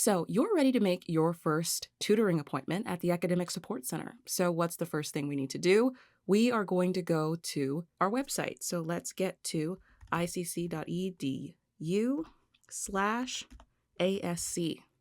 So you're ready to make your first tutoring appointment at the Academic Support Center. So what's the first thing we need to do? We are going to go to our website. So let's get to icc.edu/ASC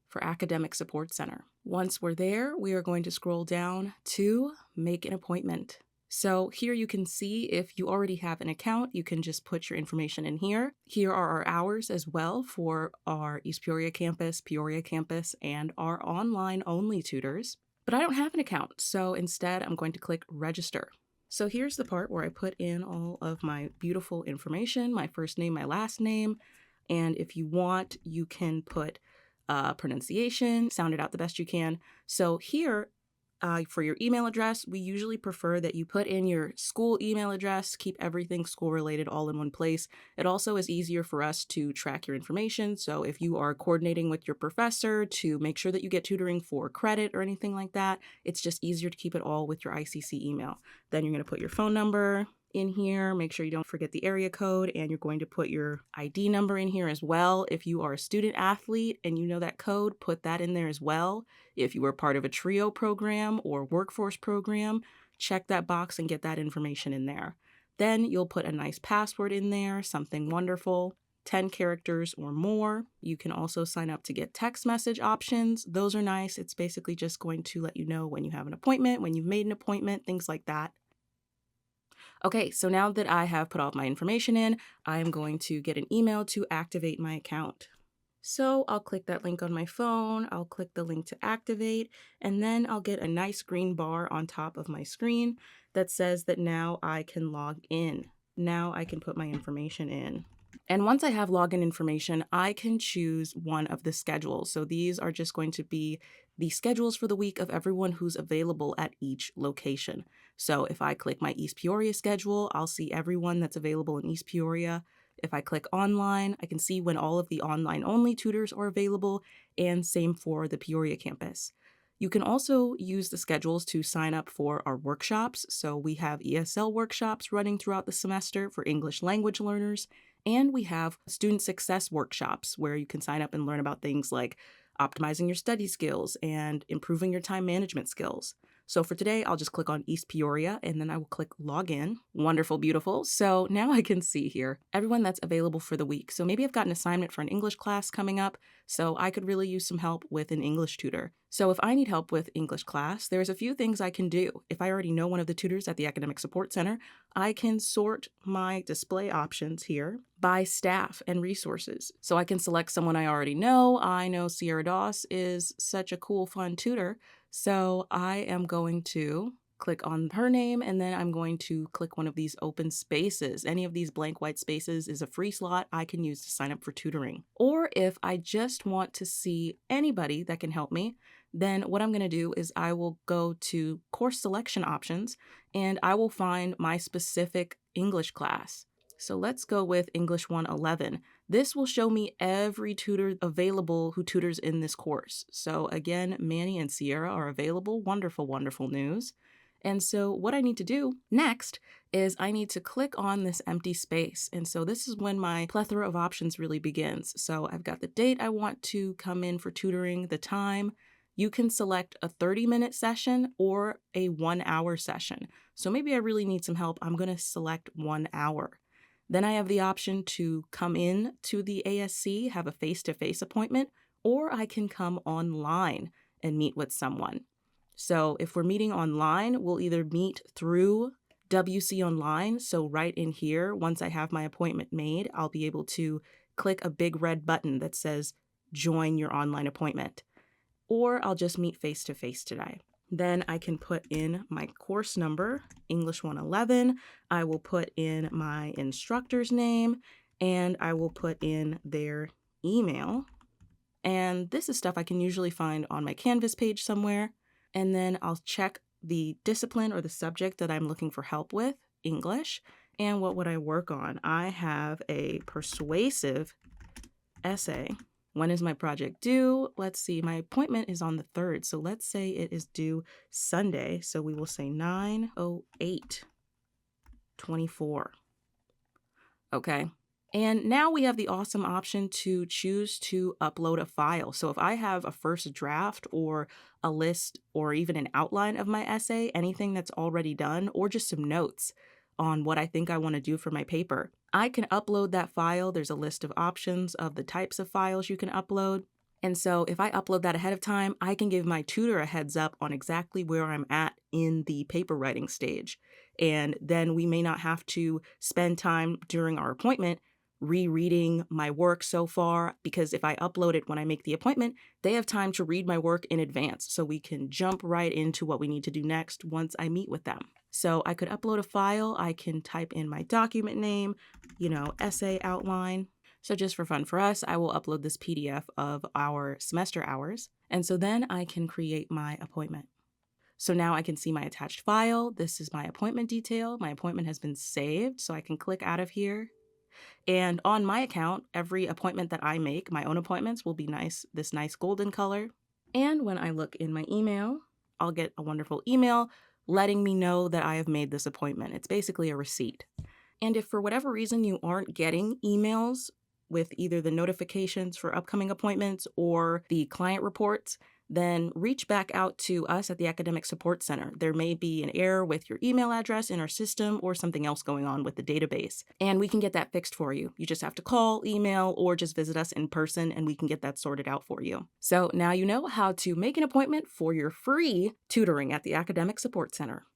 for Academic Support Center. Once we're there, we are going to scroll down to make an appointment. So here you can see if you already have an account, you can just put your information in here. Here are our hours as well for our East Peoria campus, and our online only tutors. But I don't have an account, so instead I'm going to click register. So here's the part where I put in all of my beautiful information, my first name, my last name, and if you want, you can put pronunciation, sound it out the best you can. So here, for your email address, we usually prefer that you put in your school email address, keep everything school related all in one place. It also is easier for us to track your information. So if you are coordinating with your professor to make sure that you get tutoring for credit or anything like that, it's just easier to keep it all with your ICC email. Then you're going to put your phone number in here. Make sure you don't forget the area code, and you're going to put your ID number in here as well. If you are a student athlete and you know that code, put that in there as well. If you were part of a TRIO program or workforce program, check that box and get that information in there. Then you'll put a nice password in there, something wonderful, 10 characters or more. You can also sign up to get text message options. Those are nice. It's basically just going to let you know when you have an appointment, when you've made an appointment, things like that. Okay, so now that I have put all of my information in, I am going to get an email to activate my account. So I'll click that link on my phone, I'll click the link to activate, and then I'll get a nice green bar on top of my screen that says that now I can log in. Now I can put my information in. And once I have login information, I can choose one of the schedules. So these are just going to be the schedules for the week of everyone who's available at each location. So if I click my East Peoria schedule, I'll see everyone that's available in East Peoria. If I click online, I can see when all of the online only tutors are available, and same for the Peoria campus. You can also use the schedules to sign up for our workshops. So we have ESL workshops running throughout the semester for English language learners, and we have student success workshops where you can sign up and learn about things like optimizing your study skills and improving your time management skills. So for today, I'll just click on East Peoria and then I will click login. Wonderful, beautiful. So now I can see here everyone that's available for the week. So maybe I've got an assignment for an English class coming up, so I could really use some help with an English tutor. So if I need help with English class, there's a few things I can do. If I already know one of the tutors at the Academic Support Center, I can sort my display options here by staff and resources. So I can select someone I already know. I know Sierra Doss is such a cool, fun tutor. So I am going to click on her name, and then I'm going to click one of these open spaces. Any of these blank white spaces is a free slot I can use to sign up for tutoring. Or if I just want to see anybody that can help me, then what I'm going to do is I will go to course selection options and I will find my specific English class. So let's go with English 111. This will show me every tutor available who tutors in this course. So again, Manny and Sierra are available. Wonderful, wonderful news. And so what I need to do next is I need to click on this empty space. And so this is when my plethora of options really begins. So I've got the date I want to come in for tutoring, the time. You can select a 30-minute session or a 1-hour session. So maybe I really need some help. I'm going to select 1 hour. Then I have the option to come in to the ASC, have a face-to-face appointment, or I can come online and meet with someone. So if we're meeting online, we'll either meet through WC Online. So right in here, once I have my appointment made, I'll be able to click a big red button that says join your online appointment. Or I'll just meet face-to-face today. Then I can put in my course number, English 111. I will put in my instructor's name, and I will put in their email. And this is stuff I can usually find on my Canvas page somewhere. And then I'll check the discipline or the subject that I'm looking for help with, English. And what would I work on? I have a persuasive essay. When is my project due? Let's see, my appointment is on the 3rd. So let's say it is due Sunday. So we will say 9/08/24. Okay. And now we have the awesome option to choose to upload a file. So if I have a first draft or a list or even an outline of my essay, anything that's already done, or just some notes on what I think I want to do for my paper, I can upload that file. There's a list of options of the types of files you can upload. And so if I upload that ahead of time, I can give my tutor a heads up on exactly where I'm at in the paper writing stage. And then we may not have to spend time during our appointment rereading my work so far, because if I upload it when I make the appointment, they have time to read my work in advance. So we can jump right into what we need to do next once I meet with them. So I could upload a file. I can type in my document name, essay outline. So just for fun for us, I will upload this PDF of our semester hours. And so then I can create my appointment. So now I can see my attached file. This is my appointment detail. My appointment has been saved, so I can click out of here. And on my account, every appointment that I make, my own appointments, will be this nice golden color. And when I look in my email, I'll get a wonderful email letting me know that I have made this appointment. It's basically a receipt. And if for whatever reason you aren't getting emails with either the notifications for upcoming appointments or the client reports, then reach back out to us at the Academic Support Center. There may be an error with your email address in our system or something else going on with the database, and we can get that fixed for you. You just have to call, email, or just visit us in person, and we can get that sorted out for you. So now you know how to make an appointment for your free tutoring at the Academic Support Center.